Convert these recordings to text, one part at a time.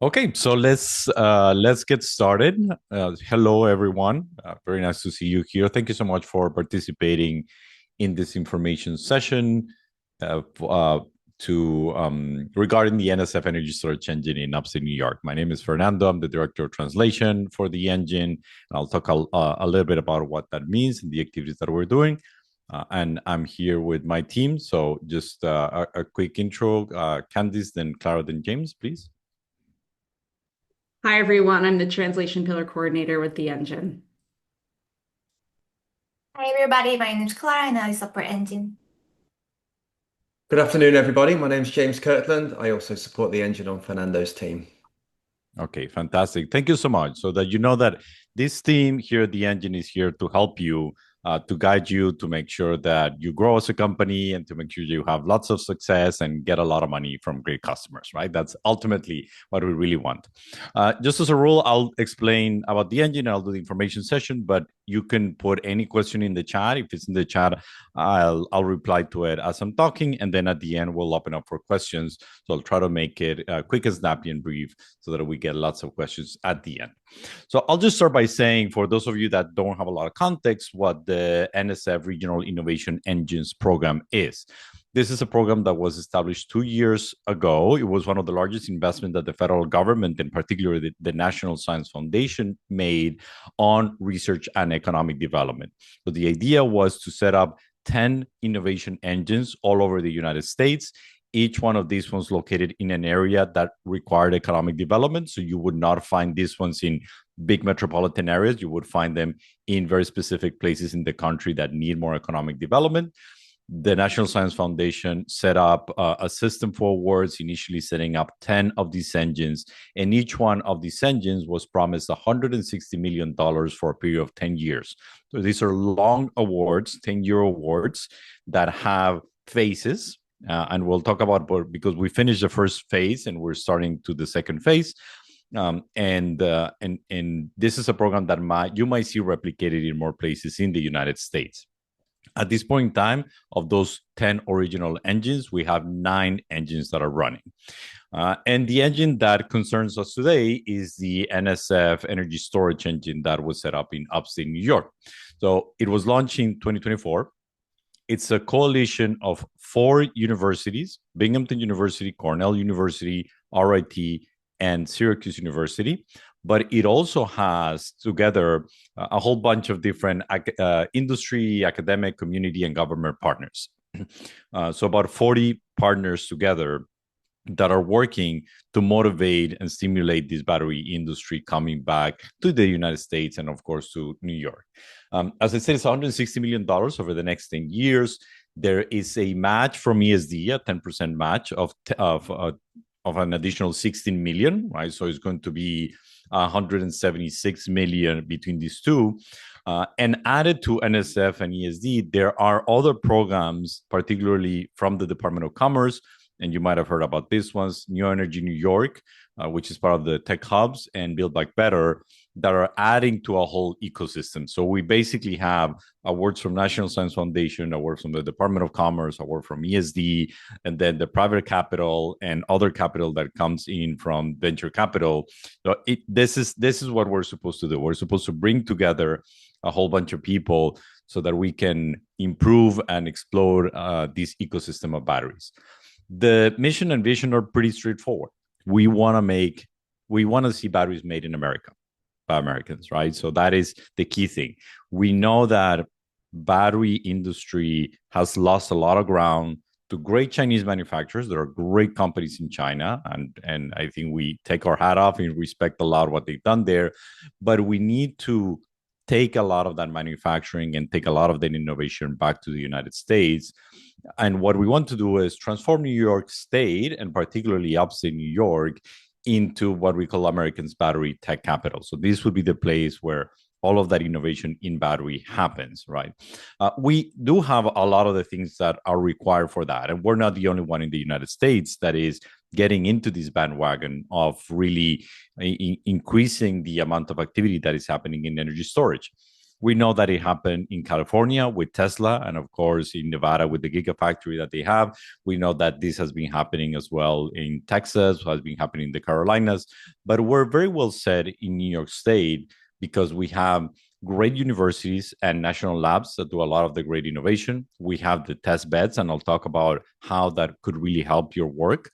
Okay, so let's get started. Hello, everyone. Very nice to see you here. Thank you so much for participating in this information session uh, uh, to regarding the NSF energy storage engine in Upstate New York. My name is Fernando. I'm the director of translation for the engine, and I'll talk a little bit about what that means and the activities that we're doing. And I'm here with my team. So just a quick intro. Candice, then Clara, then James, please. Hi, everyone. I'm the translation pillar coordinator with the engine. Hi everybody, my name is Clara and I support engine. Good afternoon, everybody. My name is James Kirtland. I also support the engine on Fernando's team. Okay, fantastic. Thank you so much. So that you know that this team here at the engine is here to help you, to guide you, to make sure that you grow as a company and to make sure you have lots of success and get a lot of money from great customers, right? That's ultimately what we really want. Just as a rule, I'll explain about the engine. I'll do the information session, but you can put any question in the chat. If it's in the chat, I'll reply to it as I'm talking, and then at the end we'll open up for questions. So I'll try to make it quick and snappy and brief so that we get lots of questions at the end. So I'll just start by saying, for those of you that don't have a lot of context, what the NSF Regional Innovation Engines Program is. This is a program that was established 2 years ago. It was one of the largest investments that the federal government, and particularly the National Science Foundation, made on research and economic development. So the idea was to set up 10 innovation engines all over the United States. Each one of these ones located in an area that required economic development. So you would not find these ones in big metropolitan areas. You would find them in very specific places in the country that need more economic development. The National Science Foundation set up a system for awards, initially setting up 10 of these engines. And each one of these engines was promised $160 million for a period of 10 years. So these are long awards, 10-year awards that have phases. And we'll talk about, because we finished the first phase and we're starting to the second phase. And this is a program that you might see replicated in more places in the United States. At this point in time, of those 10 original engines, we have 9 engines that are running. And the engine that concerns us today is the NSF energy storage engine that was set up in Upstate New York. So it was launched in 2024. It's a coalition of 4 universities: Binghamton University, Cornell University, RIT, and Syracuse University. But it also has together a whole bunch of different industry, academic, community, and government partners. So about 40 partners together that are working to motivate and stimulate this battery industry coming back to the United States and, of course, to New York. As I said, it's $160 million over the next 10 years. There is a match from ESD, a 10% match of an additional 16 million, right? So it's going to be 176 million between these two. And added to NSF and ESD, there are other programs, particularly from the Department of Commerce, and you might have heard about this ones: New Energy New York, which is part of the tech hubs, and Build Back Better, that are adding to a whole ecosystem. So we basically have awards from National Science Foundation, awards from the Department of Commerce, award from ESD, and then the private capital and other capital that comes in from venture capital. So this is what we're supposed to do. We're supposed to bring together a whole bunch of people so that we can improve and explore this ecosystem of batteries. The mission and vision are pretty straightforward. We want to see batteries made in America by Americans, right? So that is the key thing. We know that battery industry has lost a lot of ground to great Chinese manufacturers. There are great companies in China, and I think we take our hat off and respect a lot what they've done there. But we need to take a lot of that manufacturing and take a lot of that innovation back to the United States. And what we want to do is transform New York State, and particularly upstate New York, into what we call America's battery tech capital. So this would be the place where all of that innovation in battery happens, right? We do have a lot of the things that are required for that. And we're not the only one in the United States that is getting into this bandwagon of really increasing the amount of activity that is happening in energy storage. We know that it happened in California with Tesla, and of course in Nevada with the Gigafactory that they have. We know that this has been happening as well in Texas, has been happening in the Carolinas, but we're very well set in New York State because we have great universities and national labs that do a lot of the great innovation. We have the test beds, and I'll talk about how that could really help your work.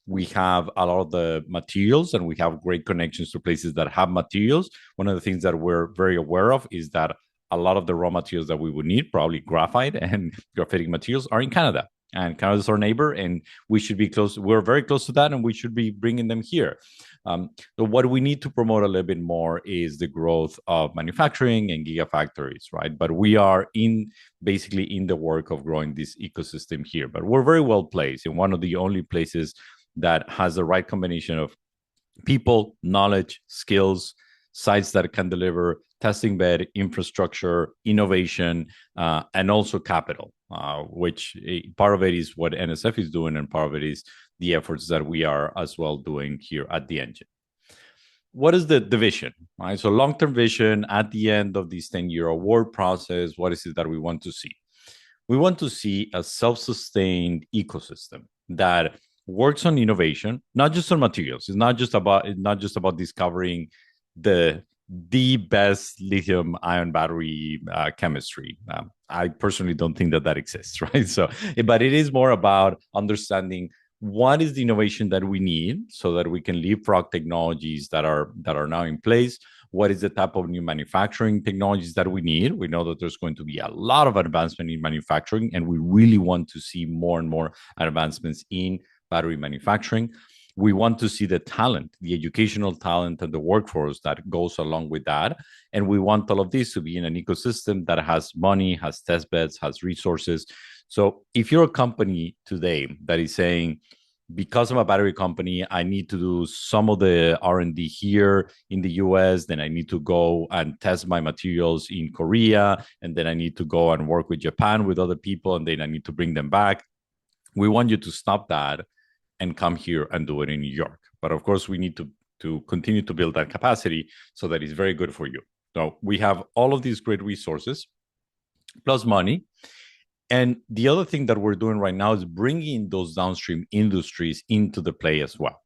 We have a lot of the materials, and we have great connections to places that have materials. One of the things that we're very aware of is that a lot of the raw materials that we would need, probably graphite and graphitic materials, are in Canada. And Canada is our neighbor, and we should be close. We're very close to that, and we should be bringing them here. So what we need to promote a little bit more is the growth of manufacturing and gigafactories, right? But we are basically in the work of growing this ecosystem here. But we're very well placed in one of the only places that has the right combination of people, knowledge, skills, sites that can deliver testing bed, infrastructure, innovation, and also capital, which part of it is what NSF is doing, and part of it is the efforts that we are as well doing here at the Engine. What is the vision, right? So long-term vision at the end of this 10-year award process, what is it that we want to see? We want to see a self-sustained ecosystem that works on innovation, not just on materials. It's not just about discovering the best lithium-ion battery chemistry. I personally don't think that exists, right? So, but it is more about understanding what is the innovation that we need so that we can leapfrog technologies that are now in place. What is the type of new manufacturing technologies that we need? We know that there's going to be a lot of advancement in manufacturing, and we really want to see more and more advancements in battery manufacturing. We want to see the talent, the educational talent, and the workforce that goes along with that. And we want all of this to be in an ecosystem that has money, has test beds, has resources. So if you're a company today that is saying, because I'm a battery company, I need to do some of the R&D here in the US, then I need to go and test my materials in Korea, and then I need to go and work with Japan with other people, and then I need to bring them back. We want you to stop that and come here and do it in New York. But of course, we need to continue to build that capacity so that it's very good for you. So we have all of these great resources, plus money. And the other thing that we're doing right now is bringing those downstream industries into the play as well.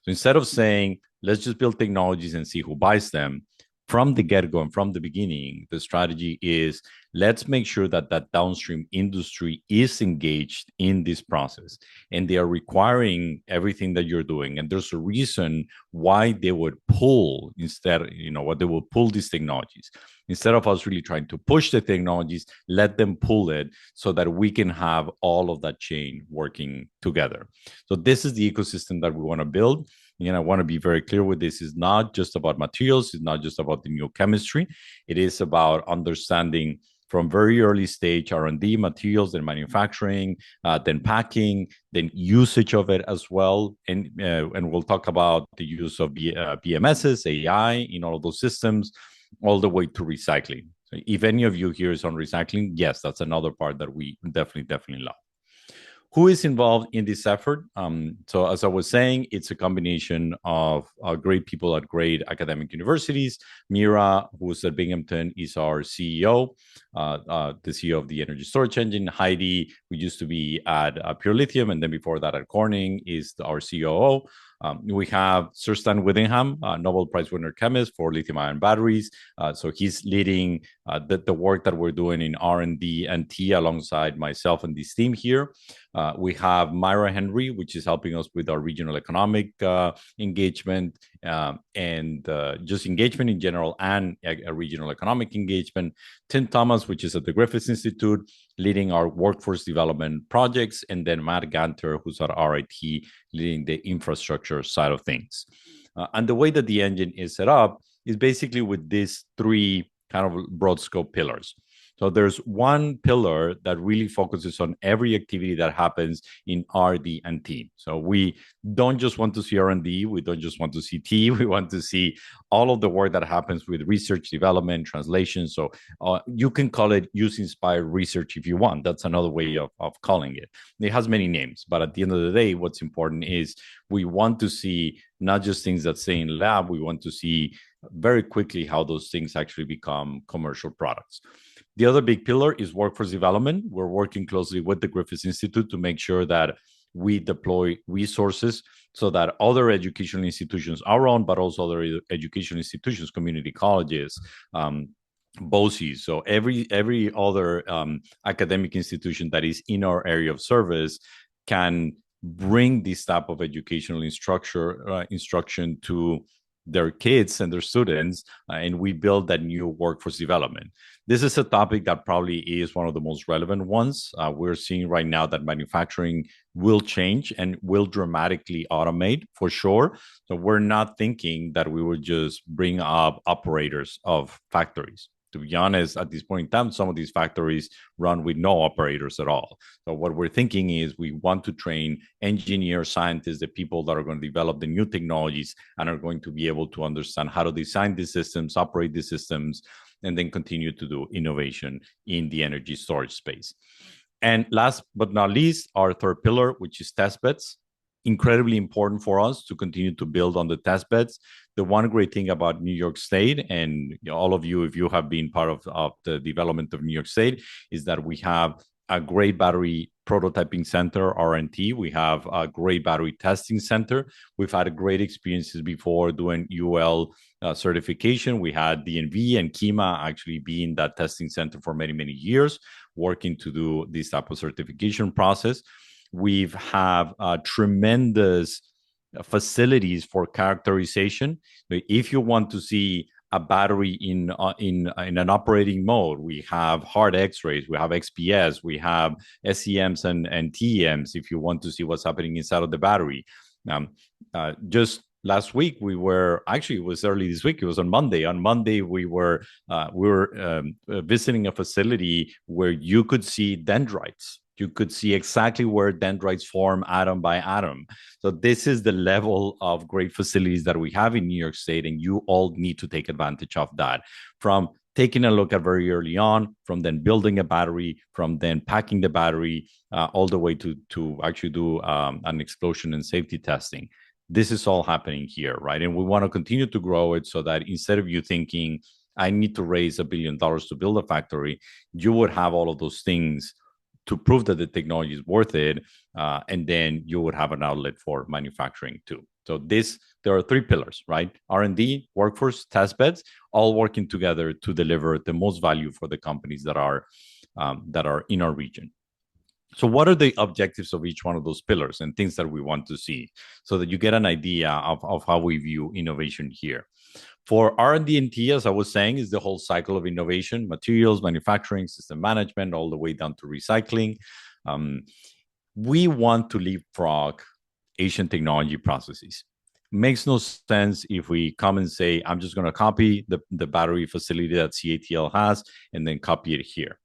So instead of saying, let's just build technologies and see who buys them, from the get-go and from the beginning, the strategy is, let's make sure that that downstream industry is engaged in this process, and they are requiring everything that you're doing. And there's a reason why they would pull what they will pull these technologies. Instead of us really trying to push the technologies, let them pull it so that we can have all of that chain working together. So this is the ecosystem that we want to build. And I want to be very clear with this. It's not just about materials. It's not just about the new chemistry. It is about understanding from very early stage R&D, materials, then manufacturing, then packing, then usage of it as well. And we'll talk about the use of BMSs, AI in all of those systems, all the way to recycling. So if any of you here is on recycling, yes, that's another part that we definitely love. Who is involved in this effort? So as I was saying, it's a combination of great people at great academic universities. Mira, who's at Binghamton, is our CEO, the CEO of the Energy Storage Engine. Heidi, who used to be at Pure Lithium, and then before that at Corning, is our COO. We have Sir Stan Whittingham, Nobel Prize winner chemist for lithium-ion batteries. So he's leading the work that we're doing in R&D and T alongside myself and this team here. We have Myra Henry, which is helping us with our regional economic engagement and just engagement in general, and a regional economic engagement. Tim Thomas, which is at the Griffith Institute, leading our workforce development projects. And then Matt Ganter, who's at RIT, leading the infrastructure side of things. And the way that the engine is set up is basically with these three kind of broad scope pillars. So there's one pillar that really focuses on every activity that happens in R&D and T. So we don't just want to see R&D, we don't just want to see T, we want to see all of the work that happens with research, development, translation. So you can call it use-inspired research if you want. That's another way of calling it. It has many names, but at the end of the day, what's important is we want to see not just things that say in lab, we want to see very quickly how those things actually become commercial products. The other big pillar is workforce development. We're working closely with the Griffith Institute to make sure that we deploy resources so that other educational institutions, our own, but also other educational institutions, community colleges, BOCES, so every other academic institution that is in our area of service can bring this type of educational instruction to their kids and their students, and we build that new workforce development. This is a topic that probably is one of the most relevant ones. We're seeing right now that manufacturing will change and will dramatically automate for sure. So we're not thinking that we would just bring up operators of factories. To be honest, at this point in time, some of these factories run with no operators at all. So what we're thinking is we want to train engineers, scientists, the people that are going to develop the new technologies and are going to be able to understand how to design these systems, operate these systems, and then continue to do innovation in the energy storage space. And last but not least, our third pillar, which is test beds. Incredibly important for us to continue to build on the test beds. The one great thing about New York State, and all of you, if you have been part of the development of New York State, is that we have a great battery prototyping center, R&T. We have a great battery testing center. We've had great experiences before doing UL certification. We had DNV and Kima actually be in that testing center for many, many years, working to do this type of certification process. We've have tremendous facilities for characterization. If you want to see a battery in an operating mode, we have hard X-rays, we have XPS, we have SEMs and TEMs. If you want to see what's happening inside of the battery, just last week it was early this week. It was on Monday. On Monday we were visiting a facility where you could see dendrites. You could see exactly where dendrites form atom by atom. So this is the level of great facilities that we have in New York State, and you all need to take advantage of that. From taking a look at very early on, from then building a battery, from then packing the battery, all the way to actually do an explosion and safety testing. This is all happening here, right? And we want to continue to grow it so that instead of you thinking, I need to raise $1 billion to build a factory, you would have all of those things to prove that the technology is worth it, and then you would have an outlet for manufacturing too. So there are three pillars, right? R&D, workforce, test beds, all working together to deliver the most value for the companies that are in our region. So what are the objectives of each one of those pillars and things that we want to see so that you get an idea of how we view innovation here? For R&D and T, as I was saying, is the whole cycle of innovation, materials, manufacturing, system management, all the way down to recycling. We want to leapfrog Asian technology processes. Makes no sense if we come and say, I'm just going to copy the battery facility that CATL has and then copy it here.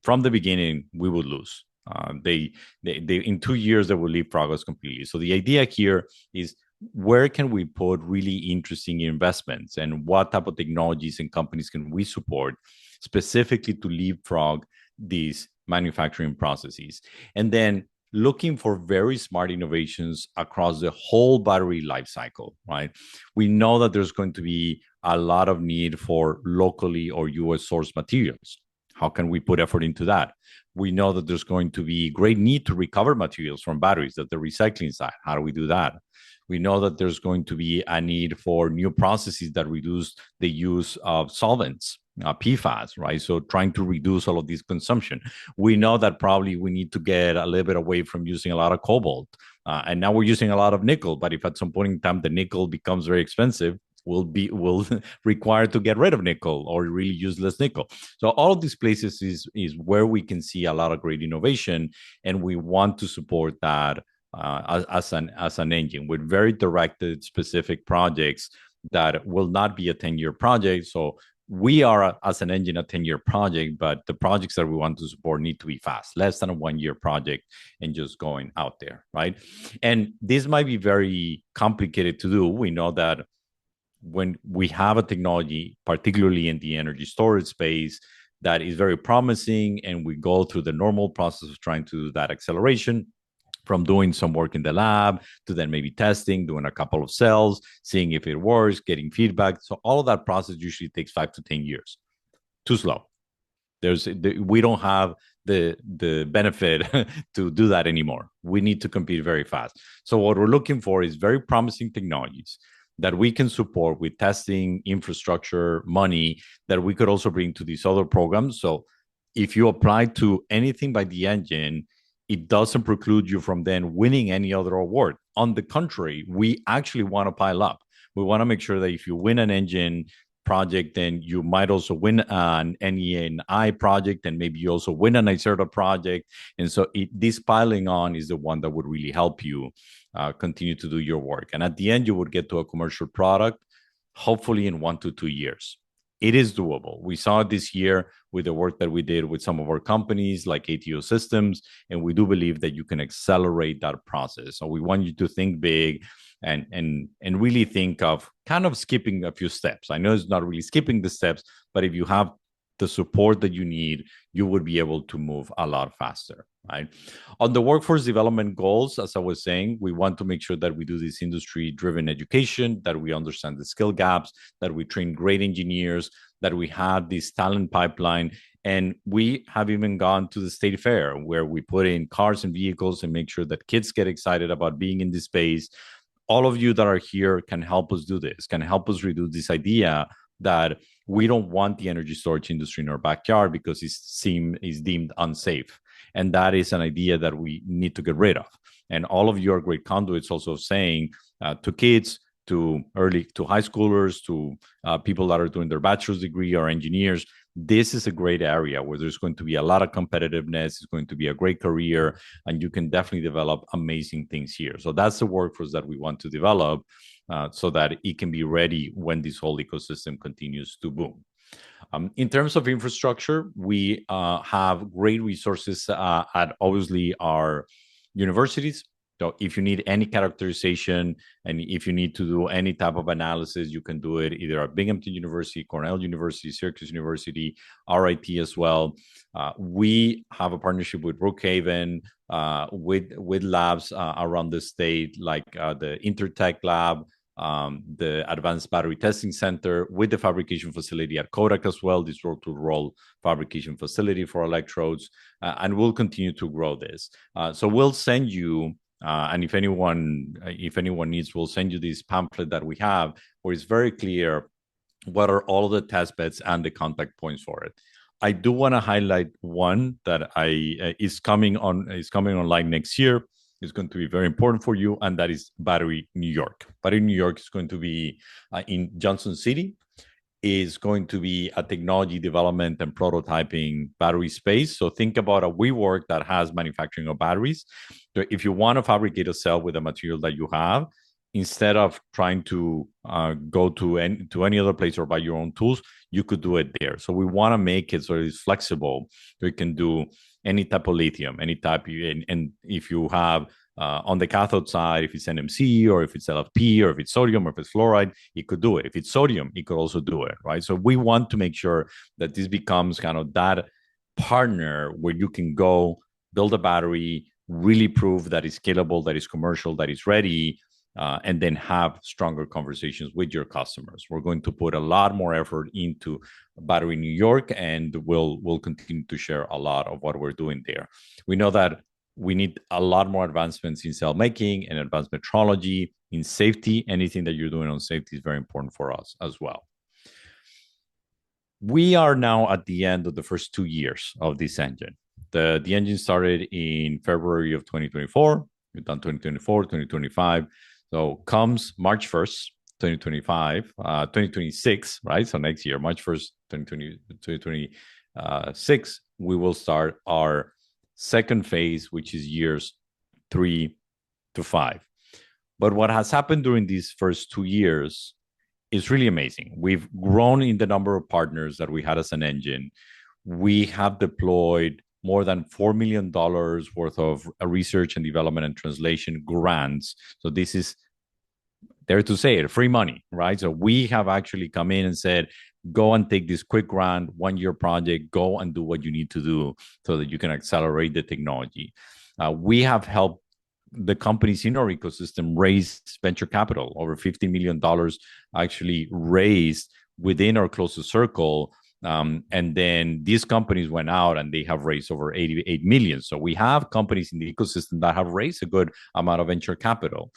From the beginning, we would lose. They in 2 years, they will leapfrog us completely. So the idea here is, where can we put really interesting investments and what type of technologies and companies can we support specifically to leapfrog these manufacturing processes? And then looking for very smart innovations across the whole battery life cycle, right? We know that there's going to be a lot of need for locally or US source materials. How can we put effort into that? We know that there's going to be great need to recover materials from batteries, that the recycling side. How do we do that? We know that there's going to be a need for new processes that reduce the use of solvents, PFAS, right? So trying to reduce all of this consumption. We know that probably we need to get a little bit away from using a lot of cobalt. And now we're using a lot of nickel, but if at some point in time the nickel becomes very expensive, we'll require to get rid of nickel or really use less nickel. So all of these places is where we can see a lot of great innovation, and we want to support that as an engine with very directed, specific projects that will not be a 10-year project. So we are, as an engine, a 10-year project, but the projects that we want to support need to be fast, less than a 1-year project, and just going out there, right? And this might be very complicated to do. We know that when we have a technology, particularly in the energy storage space, that is very promising, and we go through the normal process of trying to do that acceleration, from doing some work in the lab to then maybe testing, doing a couple of cells, seeing if it works, getting feedback. So all of that process usually takes 5 to 10 years. Too slow. We don't have the benefit to do that anymore. We need to compete very fast. So what we're looking for is very promising technologies that we can support with testing, infrastructure, money, that we could also bring to these other programs. So if you apply to anything by the engine, it doesn't preclude you from then winning any other award. On the contrary, we actually want to pile up. We want to make sure that if you win an engine project, then you might also win an NE&I project, and maybe you also win an NYSERDA project. And so this piling on is the one that would really help you continue to do your work. And at the end, you would get to a commercial product, hopefully in 1 to 2 years. It is doable. We saw it this year with the work that we did with some of our companies like ATO Systems, and we do believe that you can accelerate that process. So we want you to think big and really think of kind of skipping a few steps. I know it's not really skipping the steps, but if you have the support that you need, you would be able to move a lot faster, right? On the workforce development goals, as I was saying, we want to make sure that we do this industry-driven education, that we understand the skill gaps, that we train great engineers, that we have this talent pipeline. And we have even gone to the state fair where we put in cars and vehicles and make sure that kids get excited about being in this space. All of you that are here can help us do this, can help us reduce this idea that we don't want the energy storage industry in our backyard because it's deemed unsafe. And that is an idea that we need to get rid of. And all of you are great conduits also saying to kids, to high schoolers, to people that are doing their bachelor's degree or engineers, this is a great area where there's going to be a lot of competitiveness. It's going to be a great career, and you can definitely develop amazing things here. So that's the workforce that we want to develop so that it can be ready when this whole ecosystem continues to boom. In terms of infrastructure, we have great resources at obviously our universities. So if you need any characterization and if you need to do any type of analysis, you can do it either at Binghamton University, Cornell University, Syracuse University, RIT as well. We have a partnership with Brookhaven, with labs around the state, like the Intertech Lab, the Advanced Battery Testing Center, with the fabrication facility at Kodak as well, this roll-to-roll fabrication facility for electrodes, and we'll continue to grow this. So we'll send you, and if anyone needs, we'll send you this pamphlet that we have, where it's very clear what are all of the test beds and the contact points for it. I do want to highlight one that is coming online next year. It's going to be very important for you, and that is Battery New York. Battery New York is going to be in Johnson City. Is going to be a technology development and prototyping battery space. So think about a WeWork that has manufacturing of batteries. So if you want to fabricate a cell with the material that you have, instead of trying to go to any other place or buy your own tools, you could do it there. So we want to make it so it's flexible. So you can do any type of lithium, any type, and if you have on the cathode side, if it's NMC or if it's LFP or if it's sodium or if it's fluoride, it could do it. If it's sodium, it could also do it, right? So we want to make sure that this becomes kind of that partner where you can go build a battery, really prove that it's scalable, that it's commercial, that it's ready, and then have stronger conversations with your customers. We're going to put a lot more effort into Battery New York, and we'll continue to share a lot of what we're doing there. We know that we need a lot more advancements in cell making and advanced metrology, in safety. Anything that you're doing on safety is very important for us as well. We are now at the end of the first 2 years of this engine. The engine started in February of 2024. We've done 2024, 2025. So comes March 1st, 2026, right? So next year, March 1st, 2026, we will start our second phase, which is years 3 to 5. But what has happened during these first 2 years is really amazing. We've grown in the number of partners that we had as an engine. We have deployed more than $4 million worth of research and development and translation grants. So this is, dare to say it, free money, right? So we have actually come in and said, go and take this quick grant, 1-year project, go and do what you need to do so that you can accelerate the technology. We have helped the companies in our ecosystem raised venture capital, over $50 million actually raised within our closest circle. And then these companies went out and they have raised over 88 million. So we have companies in the ecosystem that have raised a good amount of venture capital.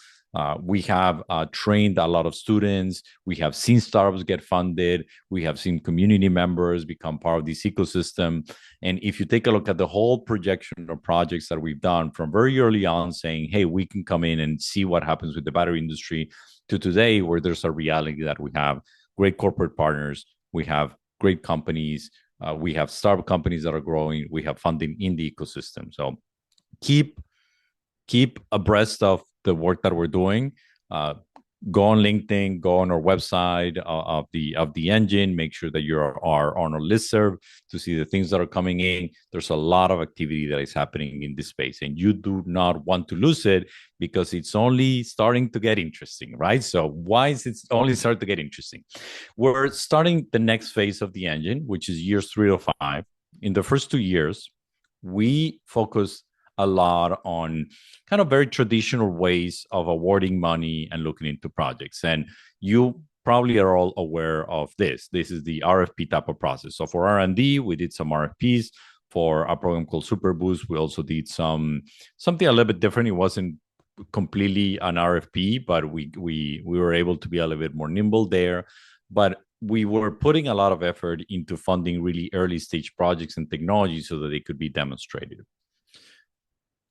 We have trained a lot of students. We have seen startups get funded. We have seen community members become part of this ecosystem. And if you take a look at the whole projection of projects that we've done from very early on saying, hey, we can come in and see what happens with the battery industry, to today where there's a reality that we have great corporate partners, we have great companies, we have startup companies that are growing, we have funding in the ecosystem. So keep abreast of the work that we're doing. Go on LinkedIn, go on our website of the engine. Make sure that you are on our listserv to see the things that are coming in. There's a lot of activity that is happening in this space, and you do not want to lose it because it's only starting to get interesting, right? So why is it only starting to get interesting? We're starting the next phase of the engine, which is years 3 to 5. In the first 2 years, we focus a lot on kind of very traditional ways of awarding money and looking into projects. And you probably are all aware of this. This is the RFP type of process. So for R&D, we did some RFPs. For a program called Superboost, we also did something a little bit different. It wasn't completely an RFP, but we were able to be a little bit more nimble there. But we were putting a lot of effort into funding really early stage projects and technology so that they could be demonstrated.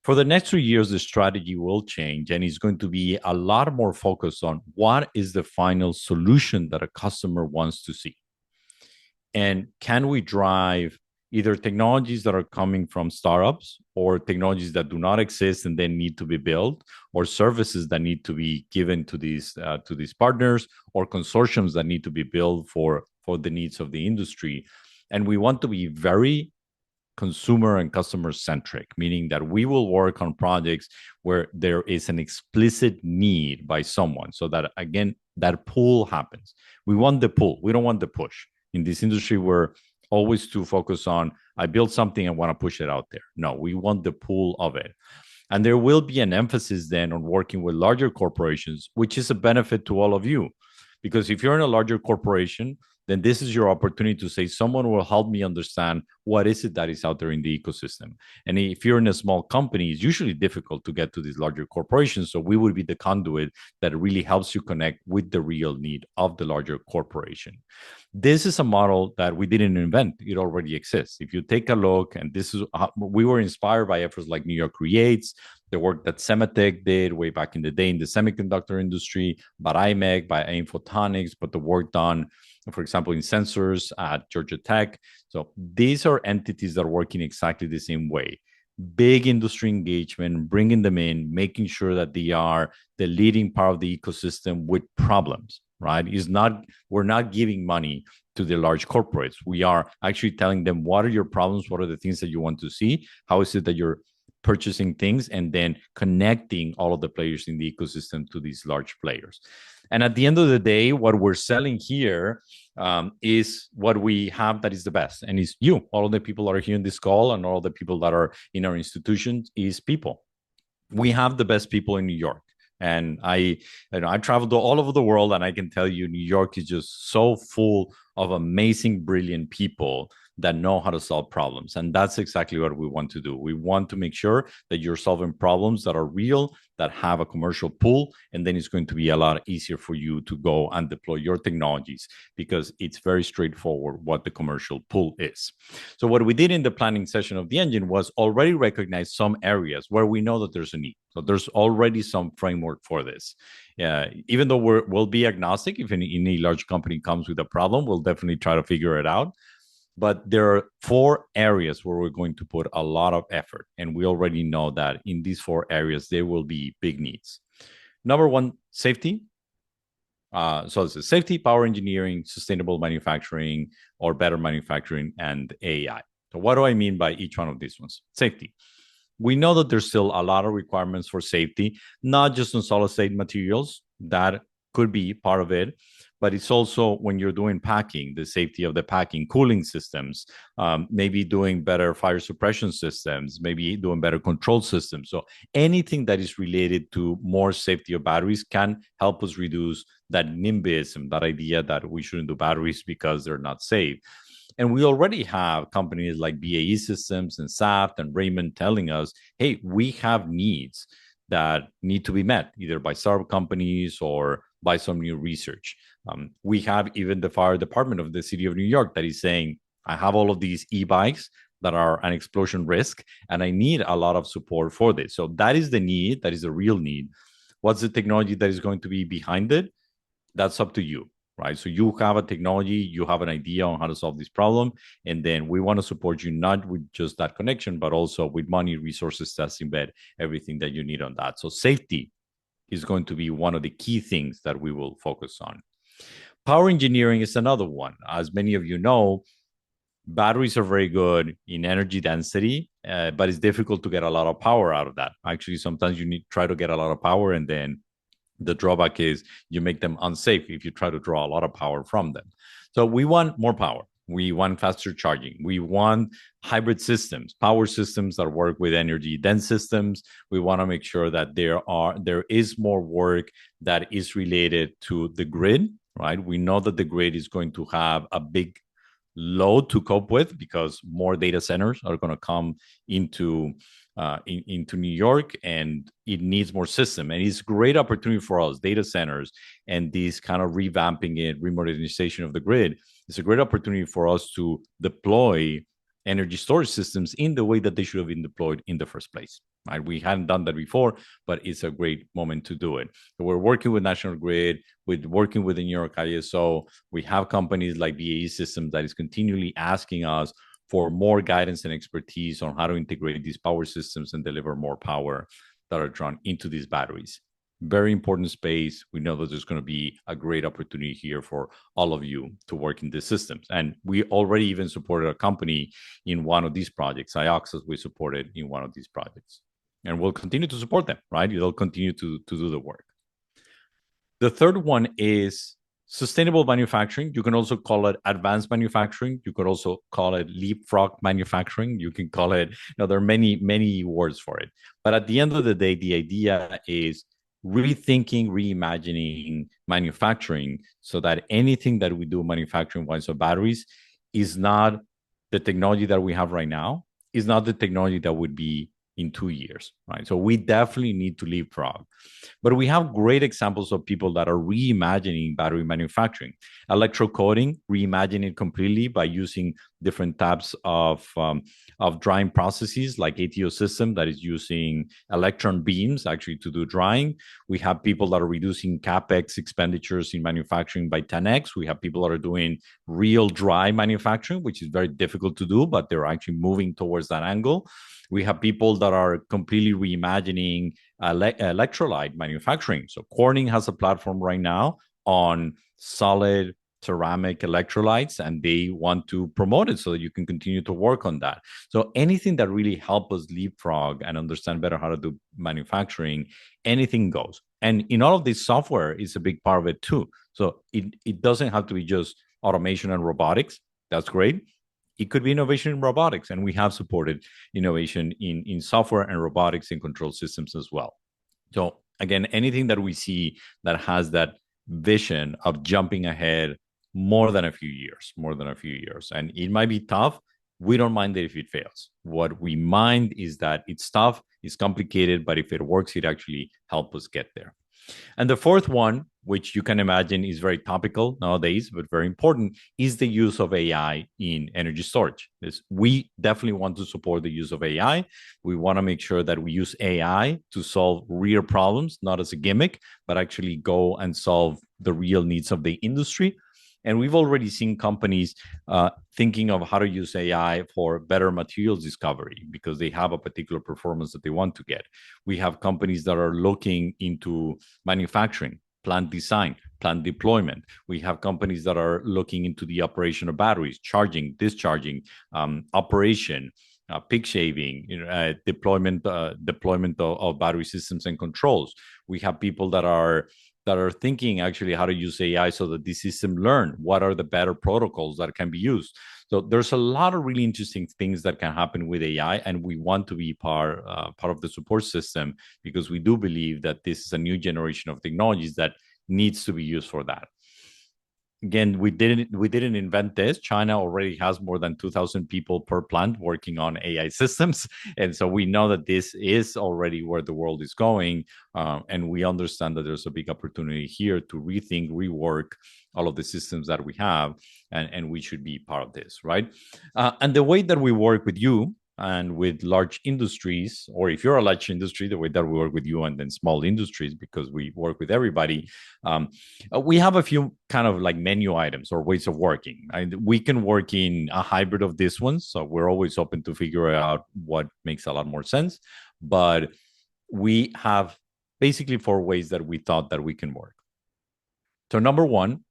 For the next 3 years, the strategy will change, and it's going to be a lot more focused on what is the final solution that a customer wants to see. And can we drive either technologies that are coming from startups or technologies that do not exist and then need to be built, or services that need to be given to these partners, or consortiums that need to be built for the needs of the industry. And we want to be very consumer and customer centric, meaning that we will work on projects where there is an explicit need by someone, so that again that pull happens. We want the pull, we don't want the push. In this industry, we're always too focused on I build something and want to push it out there. No, we want the pull of it. And there will be an emphasis then on working with larger corporations, which is a benefit to all of you, because if you're in a larger corporation, then this is your opportunity to say, someone will help me understand what is it that is out there in the ecosystem. And if you're in a small company, it's usually difficult to get to these larger corporations. So we will be the conduit that really helps you connect with the real need of the larger corporation. This is a model that we didn't invent. It already exists. If you take a look, and this is we were inspired by efforts like New York Creates, the work that Sematech did way back in the day in the semiconductor industry, by IMEC, by AIM Photonics, but the work done, for example, in sensors at Georgia Tech. So these are entities that are working exactly the same way. Big industry engagement, bringing them in, making sure that they are the leading part of the ecosystem with problems, right? We're not giving money to the large corporates. We are actually telling them, what are your problems? What are the things that you want to see? How is it that you're purchasing things? And then connecting all of the players in the ecosystem to these large players. And at the end of the day, what we're selling here is what we have that is the best. And it's you. All of the people that are here in this call and all the people that are in our institutions is people. We have the best people in New York. And I traveled all over the world, and I can tell you, New York is just so full of amazing, brilliant people that know how to solve problems. And that's exactly what we want to do. We want to make sure that you're solving problems that are real, that have a commercial pull, and then it's going to be a lot easier for you to go and deploy your technologies, because it's very straightforward what the commercial pull is. So what we did in the planning session of the engine was already recognize some areas where we know that there's a need. So there's already some framework for this. Even though we'll be agnostic, if any large company comes with a problem, we'll definitely try to figure it out. But there are 4 areas where we're going to put a lot of effort. And we already know that in these 4 areas, there will be big needs. Number 1, safety. So this is safety, power engineering, sustainable manufacturing, or better manufacturing, and AI. So what do I mean by each one of these ones? Safety. We know that there's still a lot of requirements for safety, not just on solid state materials. That could be part of it. But it's also when you're doing packing, the safety of the packing, cooling systems, maybe doing better fire suppression systems, maybe doing better control systems. So anything that is related to more safety of batteries can help us reduce that NIMBYism, that idea that we shouldn't do batteries because they're not safe. And we already have companies like BAE Systems and SAFT and Raymond telling us, hey, we have needs that need to be met, either by startup companies or by some new research. We have even the fire department of the city of New York that is saying, I have all of these e-bikes that are an explosion risk, and I need a lot of support for this. So that is the need. That is the real need. What's the technology that is going to be behind it? That's up to you, right? So you have a technology, you have an idea on how to solve this problem, and then we want to support you not with just that connection, but also with money, resources to embed everything that you need on that. So safety is going to be one of the key things that we will focus on. Power engineering is another one. As many of you know, batteries are very good in energy density, but it's difficult to get a lot of power out of that. Actually, sometimes you need to try to get a lot of power, and then the drawback is you make them unsafe if you try to draw a lot of power from them. So we want more power. We want faster charging. We want hybrid systems, power systems that work with energy dense systems. We want to make sure that there is more work that is related to the grid, right? We know that the grid is going to have a big load to cope with because more data centers are going to come into New York, and it needs more system. And it's a great opportunity for us, data centers, and this kind of revamping it, remodernization of the grid. It's a great opportunity for us to deploy energy storage systems in the way that they should have been deployed in the first place. Right? We hadn't done that before, but it's a great moment to do it. So we're working with National Grid, working with the New York ISO. We have companies like BAE Systems that is continually asking us for more guidance and expertise on how to integrate these power systems and deliver more power that are drawn into these batteries. Very important space. We know that there's going to be a great opportunity here for all of you to work in these systems. And we already even supported a company in one of these projects. IOXAS, we supported in one of these projects. And we'll continue to support them, right? They'll continue to do the work. The third one is sustainable manufacturing. You can also call it advanced manufacturing. You could also call it leapfrog manufacturing. You can call it, there are many, many words for it. But at the end of the day, the idea is rethinking, reimagining manufacturing so that anything that we do manufacturing-wise of batteries is not the technology that we have right now, is not the technology that would be in 2 years, right? So we definitely need to leapfrog. But we have great examples of people that are reimagining battery manufacturing. Electrocoating, reimagine it completely by using different types of drying processes like ATO system that is using electron beams actually to do drying. We have people that are reducing CapEx expenditures in manufacturing by 10x. We have people that are doing real dry manufacturing, which is very difficult to do, but they're actually moving towards that angle. We have people that are completely reimagining electrolyte manufacturing. So Corning has a platform right now on solid ceramic electrolytes, and they want to promote it so that you can continue to work on that. So anything that really helps us leapfrog and understand better how to do manufacturing, anything goes. And in all of this, software is a big part of it too. So it doesn't have to be just automation and robotics. That's great. It could be innovation in robotics, and we have supported innovation in software and robotics and control systems as well. So again, anything that we see that has that vision of jumping ahead more than a few years. And it might be tough. We don't mind it if it fails. What we mind is that it's tough, it's complicated, but if it works, it actually helps us get there. And the fourth one, which you can imagine is very topical nowadays, but very important, is the use of AI in energy storage. We definitely want to support the use of AI. We want to make sure that we use AI to solve real problems, not as a gimmick, but actually go and solve the real needs of the industry. And we've already seen companies thinking of how to use AI for better materials discovery because they have a particular performance that they want to get. We have companies that are looking into manufacturing, plant design, plant deployment. We have companies that are looking into the operation of batteries, charging, discharging, operation, peak shaving, deployment of battery systems and controls. We have people that are that are thinking actually how to use AI so that the system learn what are the better protocols that can be used. So there's a lot of really interesting things that can happen with AI, and we want to be part of the support system because we do believe that this is a new generation of technologies that needs to be used for that. Again, we didn't invent this. China already has more than 2,000 people per plant working on AI systems, and so we know that this is already where the world is going, and we understand that there's a big opportunity here to rethink, rework all of the systems that we have, and we should be part of this, right? And the way that we work with you and with large industries, or if you're a large industry, the way that we work with you and then small industries, because we work with everybody, we have a few kind of like menu items or ways of working. We can work in a hybrid of this one, so we're always open to figure out what makes a lot more sense. But we have basically 4 ways that we thought that we can work. So number one,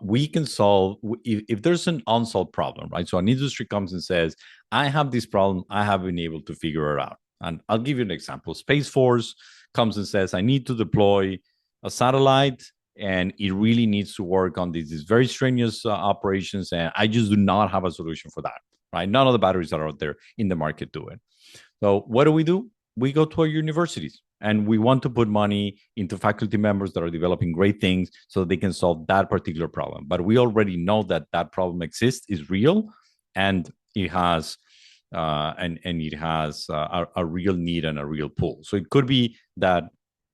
we can solve if there's an unsolved problem, right? So an industry comes and says, I have this problem, I haven't been able to figure it out. And I'll give you an example. Space Force comes and says, I need to deploy a satellite and it really needs to work on these very strenuous operations, and I just do not have a solution for that, right? None of the batteries that are out there in the market do it. So what do? We go to our universities and we want to put money into faculty members that are developing great things so they can solve that particular problem. But we already know that that problem exists, is real, and it has a real need and a real pull. So it could be that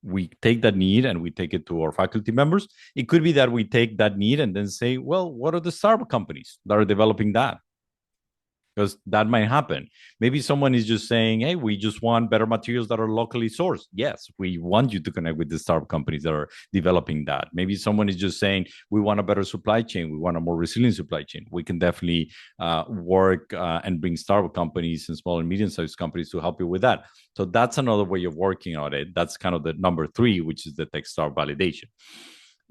we take that need and we take it to our faculty members. It could be that we take that need and then say, well, what are the startup companies that are developing that? Because that might happen. Maybe someone is just saying, hey, we just want better materials that are locally sourced. Yes, we want you to connect with the startup companies that are developing that. Maybe someone is just saying, we want a better supply chain. We want a more resilient supply chain. We can definitely work and bring startup companies and small and medium-sized companies to help you with that. So that's another way of working on it. That's kind of the number 3, which is the tech startup validation.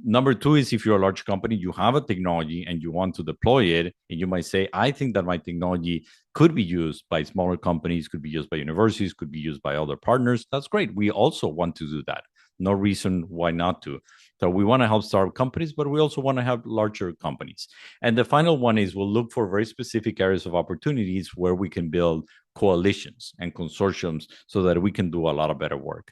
Number 2 is if you're a large company, you have a technology and you want to deploy it, and you might say, I think that my technology could be used by smaller companies, could be used by universities, could be used by other partners. That's great. We also want to do that. No reason why not to. So we want to help startup companies, but we also want to help larger companies. And the final one is we'll look for very specific areas of opportunities where we can build coalitions and consortiums so that we can do a lot of better work.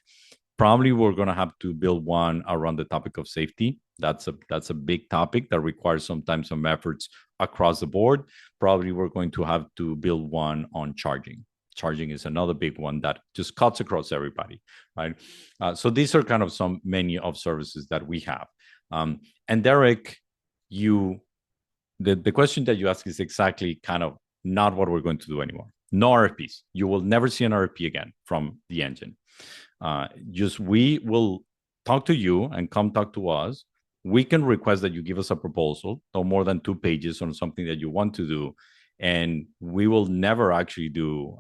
Probably we're going to have to build one around the topic of safety. That's a big topic that requires sometimes some efforts across the board. Probably we're going to have to build one on charging. Charging is another big one that just cuts across everybody, right? So these are kind of some menu of services that we have. And Derek, the question that you ask is exactly kind of not what we're going to do anymore. No RFPs. You will never see an RFP again from the engine. Just we will talk to you and come talk to us. We can request that you give us a proposal, no more than 2 pages on something that you want to do. And we will never actually do,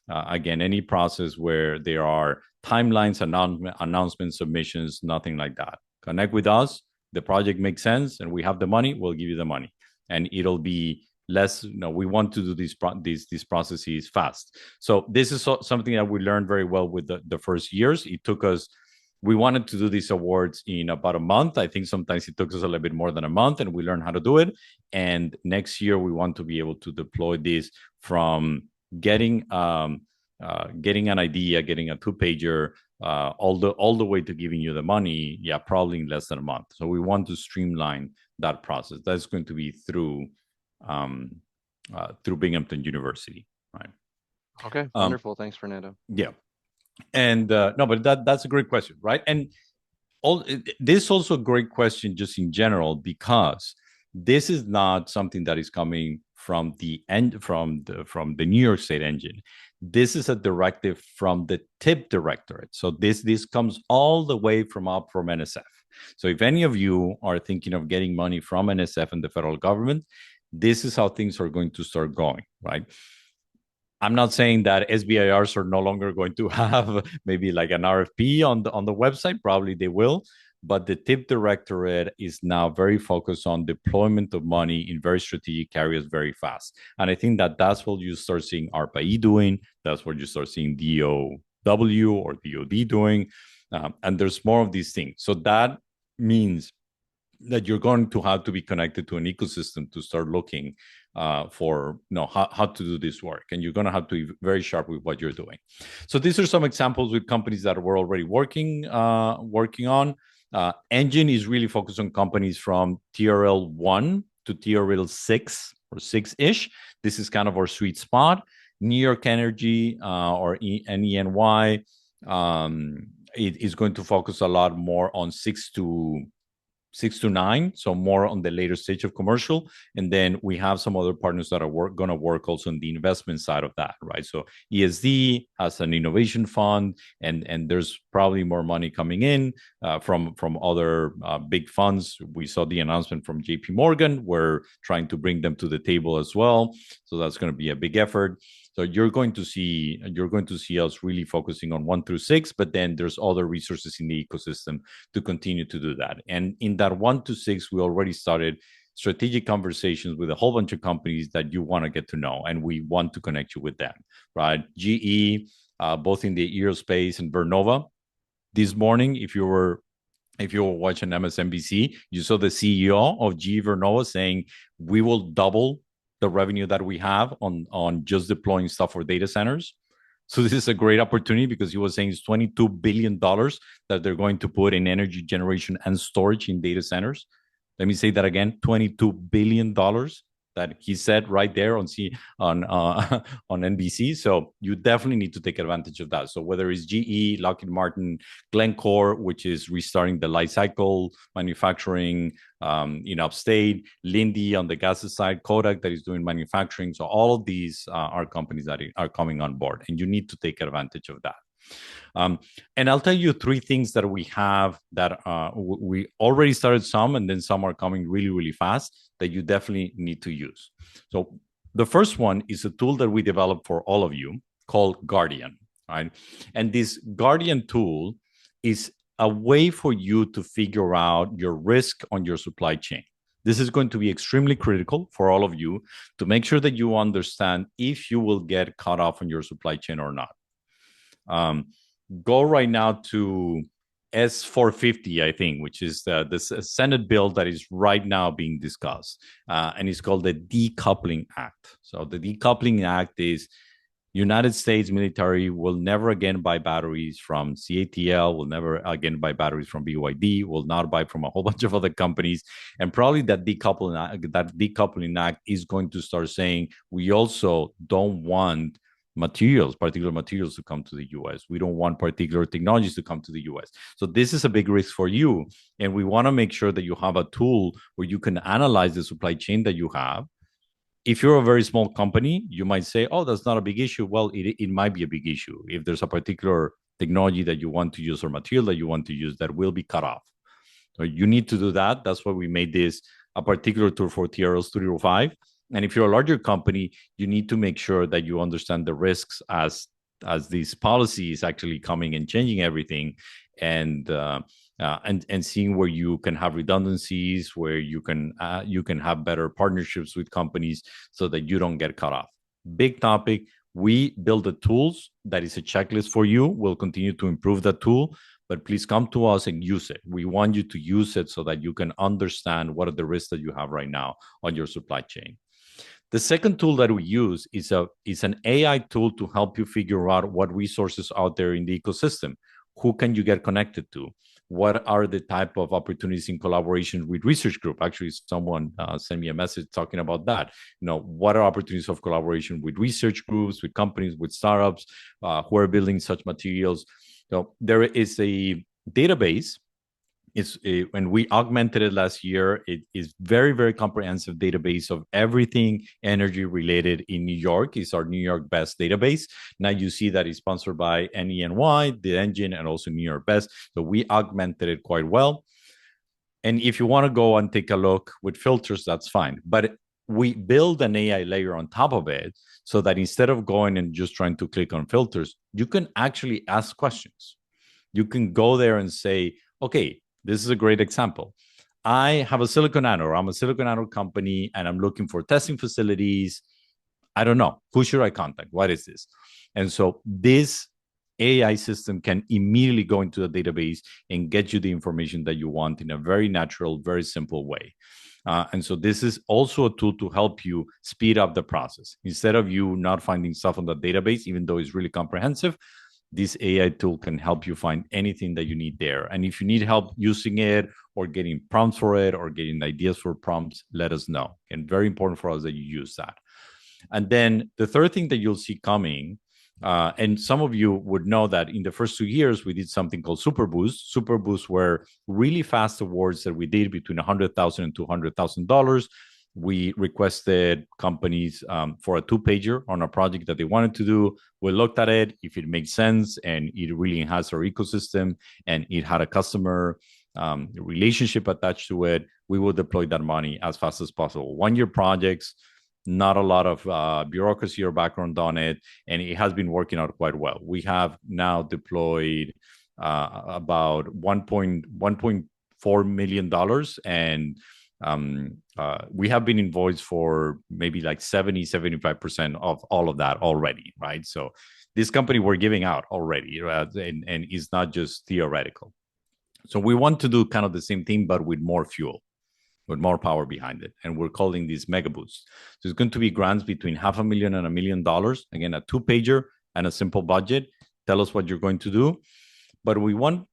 again, any process where there are timelines, announcements, submissions, nothing like that. Connect with us. The project makes sense and we have the money, we'll give you the money. And it'll be less, we want to do these processes fast. So this is something that we learned very well with the first years. It took us, we wanted to do these awards in about a month. I think sometimes it took us a little bit more than a month, and we learned how to do it. And next year we want to be able to deploy this from getting an idea, getting a 2-pager, all the way to giving you the money. Yeah, probably in less than a month. So we want to streamline that process. That's going to be through Binghamton University, right? Okay, wonderful. Thanks, Fernando. Yeah, and no, but that's a great question, right? And this is also a great question just in general, because this is not something that is coming from the New York State engine. This is a directive from the TIP directorate. So this comes all the way from NSF. So if any of you are thinking of getting money from NSF and the federal government, this is how things are going to start going, right? I'm not saying that SBIRs are no longer going to have maybe like an RFP on the website. Probably they will, but the TIP directorate is now very focused on deployment of money in very strategic areas very fast. And I think that that's what you start seeing ARPA-E doing. That's what you start seeing DOW or DOD doing. And there's more of these things. So that means that you're going to have to be connected to an ecosystem to start looking for how to do this work. And you're going to have to be very sharp with what you're doing. So these are some examples with companies that we're already working on. Engine is really focused on companies from TRL 1 to TRL 6 or 6-ish. This is kind of our sweet spot. New York Energy or NENY, it is going to focus a lot more on 6 to 9, so more on the later stage of commercial. And then we have some other partners that are going to work also on the investment side of that, right? So ESD has an innovation fund, and there's probably more money coming in from other big funds. We saw the announcement from JP Morgan. We're trying to bring them to the table as well. So that's going to be a big effort. So you're going to see us really focusing on 1 through 6, but then there's other resources in the ecosystem to continue to do that. And in that 1 to 6, we already started strategic conversations with a whole bunch of companies that you want to get to know, and we want to connect you with them, right? GE, both in the aerospace and Vernova. This morning, if you were watching MSNBC, you saw the CEO of GE Vernova saying, we will double the revenue that we have on just deploying stuff for data centers. So this is a great opportunity because he was saying it's $22 billion that they're going to put in energy generation and storage in data centers. Let me say that again, $22 billion that he said right there on NBC. So you definitely need to take advantage of that. So whether it's GE, Lockheed Martin, Glencore, which is restarting the life cycle manufacturing in Upstate, Linde on the gases side, Kodak that is doing manufacturing. So all of these are companies that are coming on board, and you need to take advantage of that. And I'll tell you 3 things that we have that we already started some, and then some are coming really, really fast that you definitely need to use. So the first one is a tool that we developed for all of you called Guardian, right? And this Guardian tool is a way for you to figure out your risk on your supply chain. This is going to be extremely critical for all of you to make sure that you understand if you will get cut off on your supply chain or not. Go right now to S450, I think, which is the Senate bill that is right now being discussed, and it's called the Decoupling Act. So the Decoupling Act is United States military will never again buy batteries from CATL, will never again buy batteries from BYD, will not buy from a whole bunch of other companies. And probably that decoupling act is going to start saying, we also don't want particular materials to come to the US. We don't want particular technologies to come to the US. So this is a big risk for you. And we want to make sure that you have a tool where you can analyze the supply chain that you have. If you're a very small company, you might say, oh, that's not a big issue. Well, it might be a big issue. If there's a particular technology that you want to use or material that you want to use that will be cut off. So you need to do that. That's why we made this a particular tool for TRLs 3 or 5. And if you're a larger company, you need to make sure that you understand the risks as these policies actually coming and changing everything, and seeing where you can have redundancies, where you can have better partnerships with companies so that you don't get cut off. Big topic. We build the tools. That is a checklist for you. We'll continue to improve that tool, but please come to us and use it. We want you to use it so that you can understand what are the risks that you have right now on your supply chain. The second tool that we use is an AI tool to help you figure out what resources out there in the ecosystem. Who can you get connected to? What are the type of opportunities in collaboration with research group? Actually, someone sent me a message talking about that. What are opportunities of collaboration with research groups, with companies, with startups who are building such materials? So there is a database. When we augmented it last year, it is very, very comprehensive database of everything energy related in New York. It's our New York Best database. Now you see that it's sponsored by NENY, the engine, and also New York Best. So we augmented it quite well. And if you want to go and take a look with filters, that's fine. But we build an AI layer on top of it so that instead of going and just trying to click on filters, you can actually ask questions. You can go there and say, okay, this is a great example. I have a silicon anode. I'm a silicon anode company, and I'm looking for testing facilities. I don't know. Who should I contact? What is this? And so this AI system can immediately go into the database and get you the information that you want in a very natural, very simple way. And so this is also a tool to help you speed up the process. Instead of you not finding stuff on the database, even though it's really comprehensive, this AI tool can help you find anything that you need there. And if you need help using it or getting prompts for it or getting ideas for prompts, let us know. And very important for us that you use that. And then the third thing that you'll see coming, and some of you would know that in the first 2 years, we did something called Superboost. Superboost were really fast awards that we did between $100,000 and $200,000. We requested companies for a 2-pager on a project that they wanted to do. We looked at it, if it makes sense and it really enhanced our ecosystem and it had a customer relationship attached to it, we will deploy that money as fast as possible. 1-year projects, not a lot of bureaucracy or background on it, and it has been working out quite well. We have now deployed about $1.4 million, and we have been invoiced for maybe like 75% of all of that already, right? So this company we're giving out already, and it's not just theoretical. So we want to do kind of the same thing, but with more fuel, with more power behind it. And we're calling this Mega Boost. So it's going to be grants between $500,000 and $1 million. Again, a 2-pager and a simple budget. Tell us what you're going to do. But we want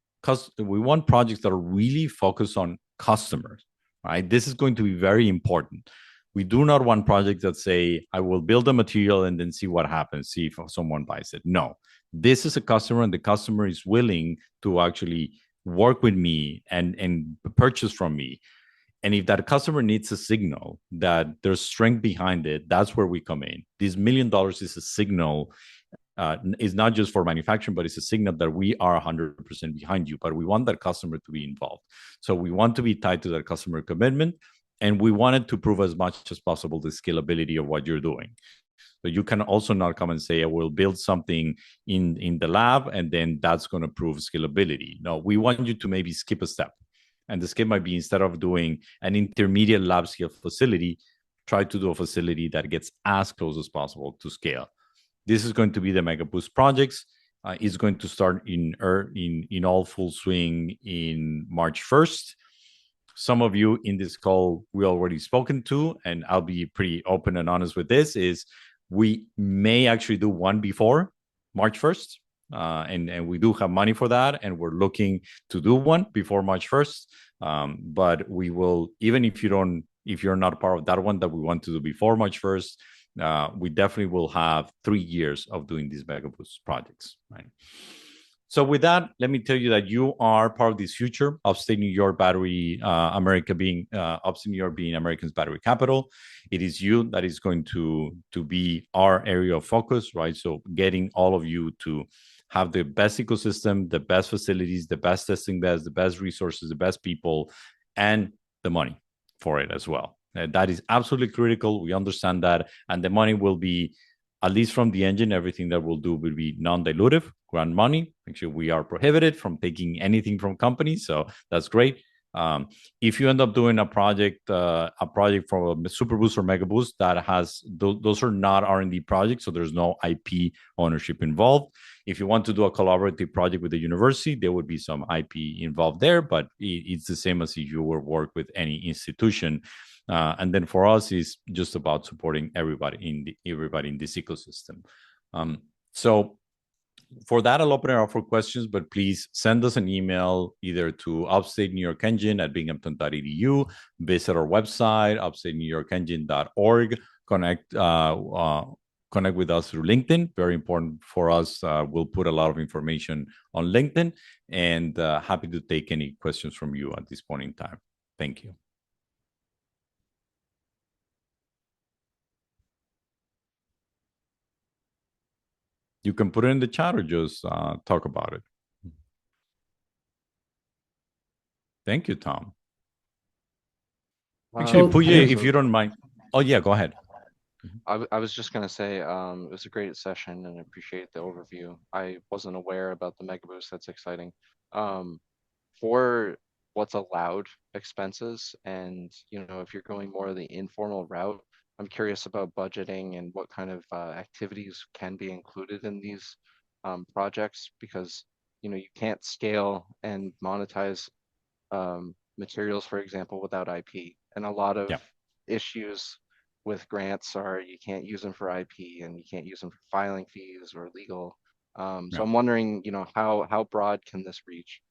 projects that are really focused on customers, right? This is going to be very important. We do not want projects that say, I will build a material and then see what happens, see if someone buys it. No, this is a customer, and the customer is willing to actually work with me and purchase from me. And if that customer needs a signal that there's strength behind it, that's where we come in. This $1 million is a signal. It's not just for manufacturing, but it's a signal that we are 100% behind you. But we want that customer to be involved. So we want to be tied to that customer commitment. And we wanted to prove as much as possible the scalability of what you're doing. So you can also not come and say, I will build something in the lab, and then that's going to prove scalability. No, we want you to maybe skip a step. And the skip might be, instead of doing an intermediate lab scale facility, try to do a facility that gets as close as possible to scale. This is going to be the Mega Boost projects. It's going to start in all full swing in March 1st. Some of you in this call we already spoken to, and I'll be pretty open and honest with this, is we may actually do one before March 1st. And we do have money for that, and we're looking to do one before March 1st. But we will, even if you're not part of that one that we want to do before March 1st, we definitely will have 3 years of doing these Mega Boost projects, right? So with that, let me tell you that you are part of this future. Upstate New York Battery, Upstate New York being America's battery capital. It is you that is going to be our area of focus, right? So getting all of you to have the best ecosystem, the best facilities, the best testing beds, the best resources, the best people, and the money for it as well. That is absolutely critical. We understand that. And the money will be, at least from the engine, everything that we'll do will be non-dilutive, grant money. Actually, we are prohibited from taking anything from companies, so that's great. If you end up doing a project from a Superboost or Mega Boost that has those are not R&D projects, so there's no IP ownership involved. If you want to do a collaborative project with the university, there would be some IP involved there, but it's the same as if you were work with any institution. And then for us, it's just about supporting everybody in this ecosystem. So for that, I'll open it up for questions, but please send us an email either to Upstate New York Engine at binghamton.edu, visit our website, upstatenewyorkengine.org, connect with us through LinkedIn. Very important for us. We'll put a lot of information on LinkedIn, and happy to take any questions from you at this point in time. Thank you. You can put it in the chat or just talk about it. Thank you, Tom. Actually, Puye, if you don't mind. Oh, yeah, go ahead. I was just going to say it was a great session, and I appreciate the overview. I wasn't aware about the Mega Boost. That's exciting. For what's allowed expenses, and if you're going more of the informal route, I'm curious about budgeting and what kind of activities can be included in these projects because, you can't scale and monetize materials, for example, without IP. And a lot of Yeah. issues with grants are you can't use them for IP and you can't use them for filing fees or legal. So Yeah. I'm wondering, how broad can this reach?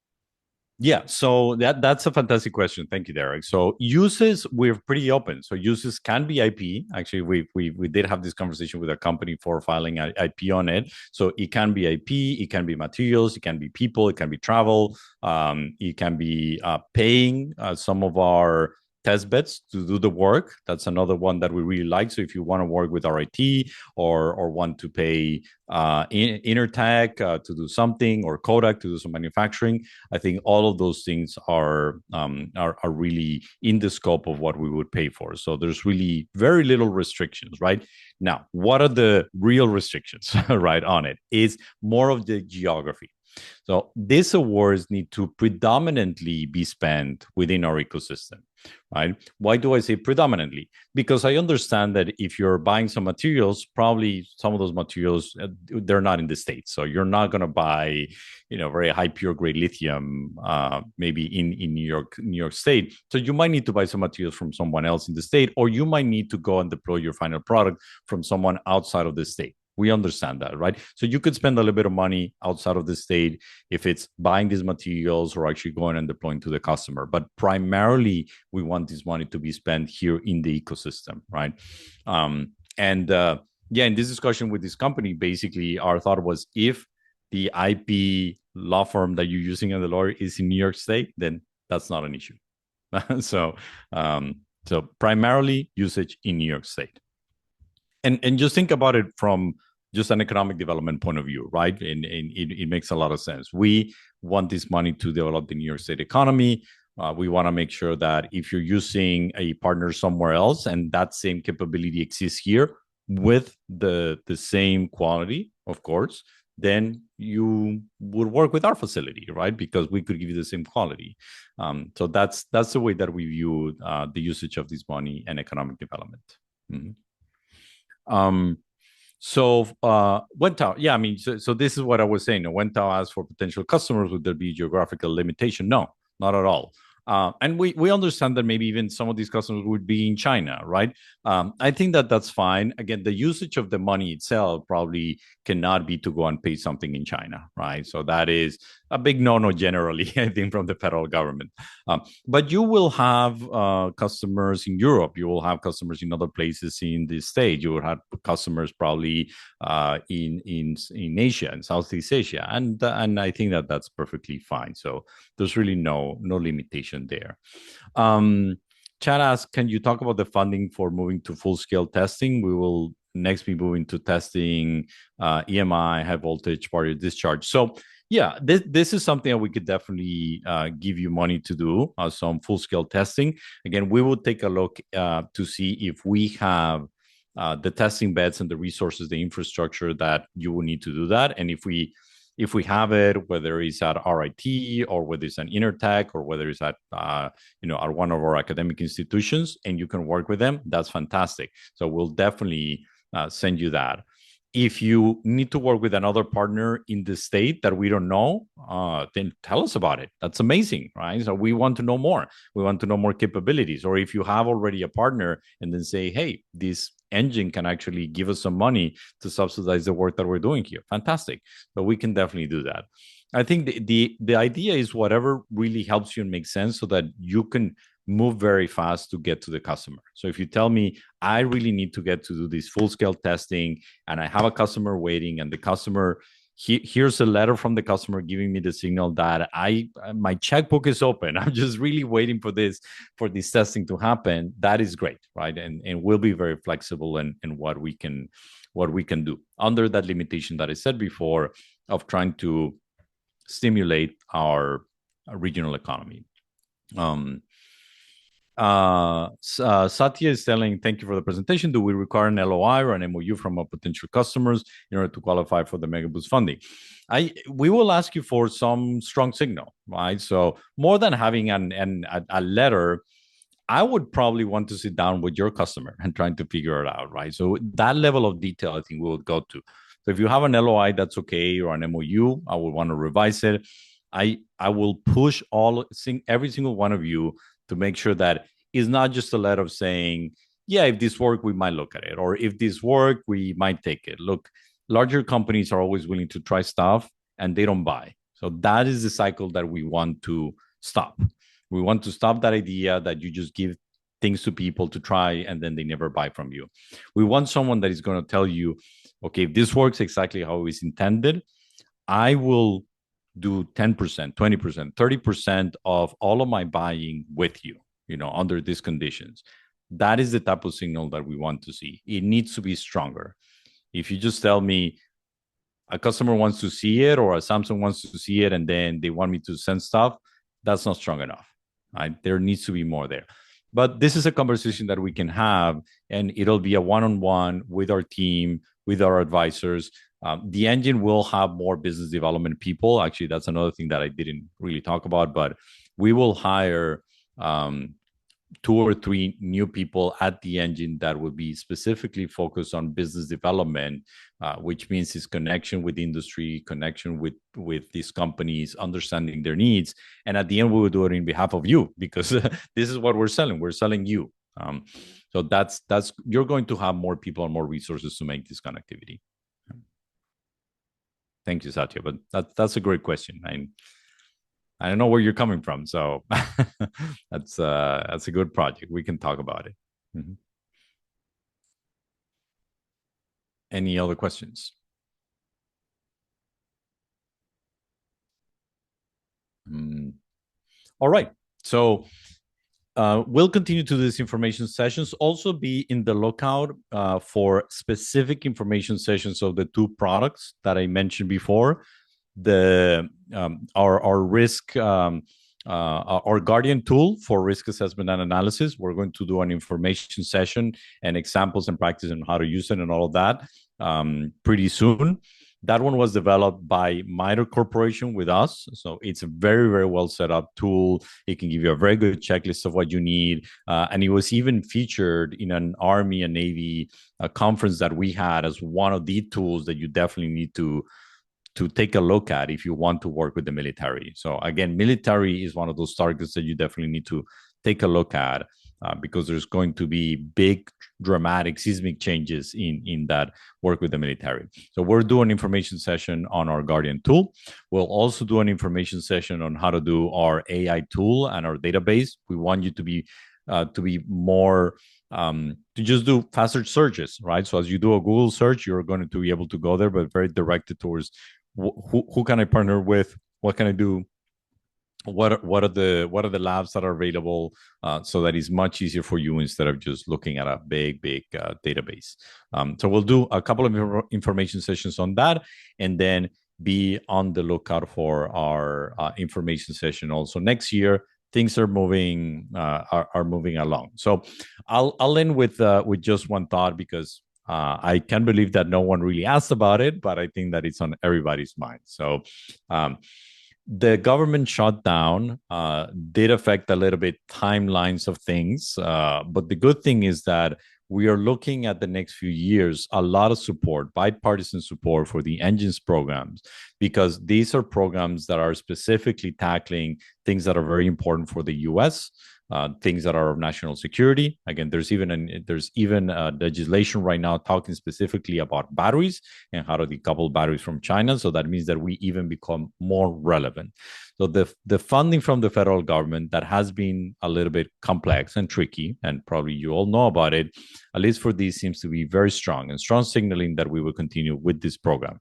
Yeah, so that's a fantastic question. Thank you, Derek. So uses, we're pretty open. So uses can be IP. Actually, we did have this conversation with a company for filing IP on it. So it can be IP, it can be materials, it can be people, it can be travel, it can be paying some of our test beds to do the work. That's another one that we really like. So if you want to work with RIT or want to pay Intertech to do something, or Kodak to do some manufacturing, I think all of those things are really in the scope of what we would pay for. So there's really very little restrictions, right? Now, what are the real restrictions, right, on it? Is more of the geography. So these awards need to predominantly be spent within our ecosystem, right? Why do I say predominantly? Because I understand that if you're buying some materials, probably some of those materials, they're not in the States. So you're not going to buy, very high pure grade lithium, maybe in New York State. So you might need to buy some materials from someone else in the state, or you might need to go and deploy your final product from someone outside of the state. We understand that, right? So you could spend a little bit of money outside of the state if it's buying these materials or actually going and deploying to the customer. But primarily, we want this money to be spent here in the ecosystem, right? In this discussion with this company, basically, our thought was if the IP law firm that you're using as a lawyer is in New York State, then that's not an issue. So primarily usage in New York State. And just think about it from just an economic development point of view, right? And it makes a lot of sense. We want this money to develop the New York State economy. We want to make sure that if you're using a partner somewhere else and that same capability exists here with the same quality, of course, then you would work with our facility, right? Because we could give you the same quality. So that's the way that we view the usage of this money and economic development. Mm-hmm. Wentao, yeah, I mean, so this is what I was saying. Wentao asked for potential customers. Would there be geographical limitation? No, not at all. And we understand that maybe even some of these customers would be in China, right? I think that's fine. Again, the usage of the money itself probably cannot be to go and pay something in China, right? So that is a big no-no generally, I think, from the federal government. But you will have customers in Europe. You will have customers in other places in the States. You will have customers probably in Asia and Southeast Asia, and I think that's perfectly fine. So there's really no limitation there. Chad asks, can you talk about the funding for moving to full-scale testing? We will next be moving to testing EMI, high voltage partial discharge. So yeah, this is something that we could definitely give you money to do, some full-scale testing. Again, we will take a look to see if we have the testing beds and the resources, the infrastructure that you will need to do that. And if we have it, whether it's at RIT or whether it's an Intertech or whether it's at at one of our academic institutions, and you can work with them, that's fantastic. So we'll definitely send you that. If you need to work with another partner in the state that we don't know, then tell us about it. That's amazing, right? So we want to know more. We want to know more capabilities. Or if you have already a partner and then say, hey, this engine can actually give us some money to subsidize the work that we're doing here. Fantastic. So we can definitely do that. I think the idea is whatever really helps you and makes sense so that you can move very fast to get to the customer. So if you tell me, I really need to get to do this full-scale testing and I have a customer waiting and the customer, here's a letter from the customer giving me the signal that my checkbook is open. I'm just really waiting for this testing to happen. That is great, right? And we'll be very flexible in what we can do under that limitation that I said before of trying to stimulate our regional economy. Satya is telling, thank you for the presentation. Do we require an LOI or an MOU from our potential customers in order to qualify for the Megaboost funding? We will ask you for some strong signal, right? So more than having a letter, I would probably want to sit down with your customer and trying to figure it out, right? So that level of detail, I think we will go to. So if you have an LOI, that's okay, or an MOU, I would want to revise it. I will push every single one of you to make sure that it's not just a letter of saying, yeah, if this work, we might look at it, or if this work, we might take it. Look, larger companies are always willing to try stuff and they don't buy. So that is the cycle that we want to stop. We want to stop that idea that you just give things to people to try and then they never buy from you. We want someone that is going to tell you, okay, if this works exactly how it's intended, I will do 10%, 20%, 30% of all of my buying with you, under these conditions. That is the type of signal that we want to see. It needs to be stronger. If you just tell me a customer wants to see it, or a Samsung wants to see it, and then they want me to send stuff, that's not strong enough. Right? There needs to be more there. But this is a conversation that we can have, and it'll be a one-on-one with our team, with our advisors. The engine will have more business development people. Actually, that's another thing that I didn't really talk about, but we will hire 2 or 3 new people at the engine that will be specifically focused on business development, which means its connection with industry, connection with these companies, understanding their needs. And at the end, we will do it in behalf of you, because this is what we're selling. We're selling you. So that's you're going to have more people and more resources to make this connectivity. Thank you, Satya. But that's a great question. I don't know where you're coming from, so that's a good project. We can talk about it. Mm-hmm. Any other questions? All right. So we'll continue to do these information sessions. Also be in the lookout for specific information sessions of the 2 products that I mentioned before. Our risk, our Guardian tool for risk assessment and analysis. We're going to do an information session and examples and practice on how to use it and all of that pretty soon. That one was developed by Miter Corporation with us. So it's a very, very well set up tool. It can give you a very good checklist of what you need. And it was even featured in an Army and Navy conference that we had as one of the tools that you definitely need to take a look at if you want to work with the military. So again, military is one of those targets that you definitely need to take a look at because there's going to be big, dramatic seismic changes in that work with the military. So we're doing an information session on our Guardian tool. We'll also do an information session on how to do our AI tool and our database. We want you to be more to just do faster searches, right? So as you do a Google search, you're going to be able to go there, but very directed towards who can I partner with, what can I do, what are the labs that are available, so that it's much easier for you instead of just looking at a big database. So we'll do a couple of information sessions on that, and then be on the lookout for our information session also next year. Things are moving along. So I'll end with just one thought, because I can't believe that no one really asked about it, but I think that it's on everybody's mind. So the government shutdown did affect a little bit timelines of things, but the good thing is that we are looking at the next few years, a lot of support, bipartisan support for the engines programs, because these are programs that are specifically tackling things that are very important for the U.S., things that are of national security. Again, there's even legislation right now talking specifically about batteries and how to decouple batteries from China. So that means that we even become more relevant. So the funding from the federal government that has been a little bit complex and tricky, and probably you all know about it, at least for these, seems to be very strong signaling that we will continue with this program.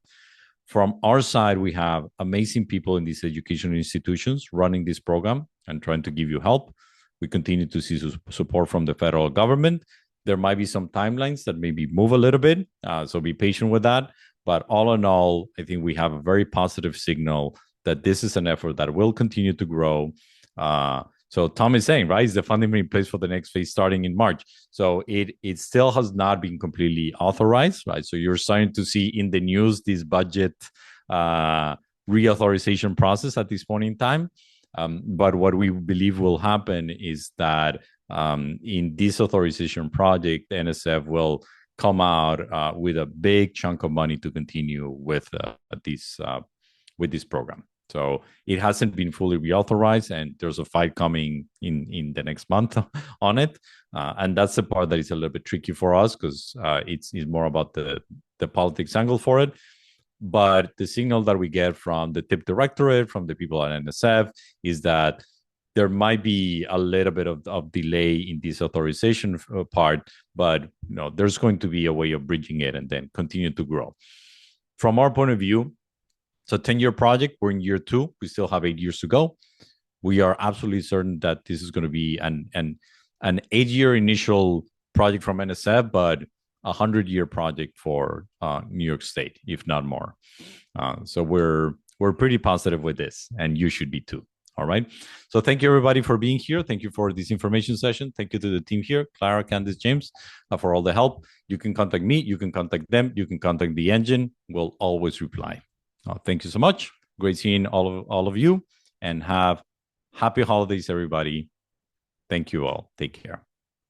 From our side, we have amazing people in these educational institutions running this program and trying to give you help. We continue to see support from the federal government. There might be some timelines that maybe move a little bit, so be patient with that. But all in all, I think we have a very positive signal that this is an effort that will continue to grow. So Tom is saying, right, is the funding in place for the next phase starting in March? So it still has not been completely authorized, right? So you're starting to see in the news this budget reauthorization process at this point in time. But what we believe will happen is that in this authorization project, NSF will come out with a big chunk of money to continue with this program. So it hasn't been fully reauthorized, and there's a fight coming in the next month on it. And that's the part that is a little bit tricky for us, because it's more about the politics angle for it. But the signal that we get from the TIP directorate, from the people at NSF, is that there might be a little bit of delay in this authorization part, but there's going to be a way of bridging it and then continue to grow. From our point of view, it's a 10-year project. We're in year 2. We still have 8 years to go. We are absolutely certain that this is going to be an 8-year initial project from NSF, but a 100-year project for New York State, if not more. So we're pretty positive with this, and you should be too. All right. So thank you, everybody, for being here. Thank you for this information session. Thank you to the team here, Clara, Candice, James, for all the help. You can contact me. You can contact them. You can contact the engine. We'll always reply. Thank you so much. Great seeing all of you, and have happy holidays, everybody. Thank you all. Take care.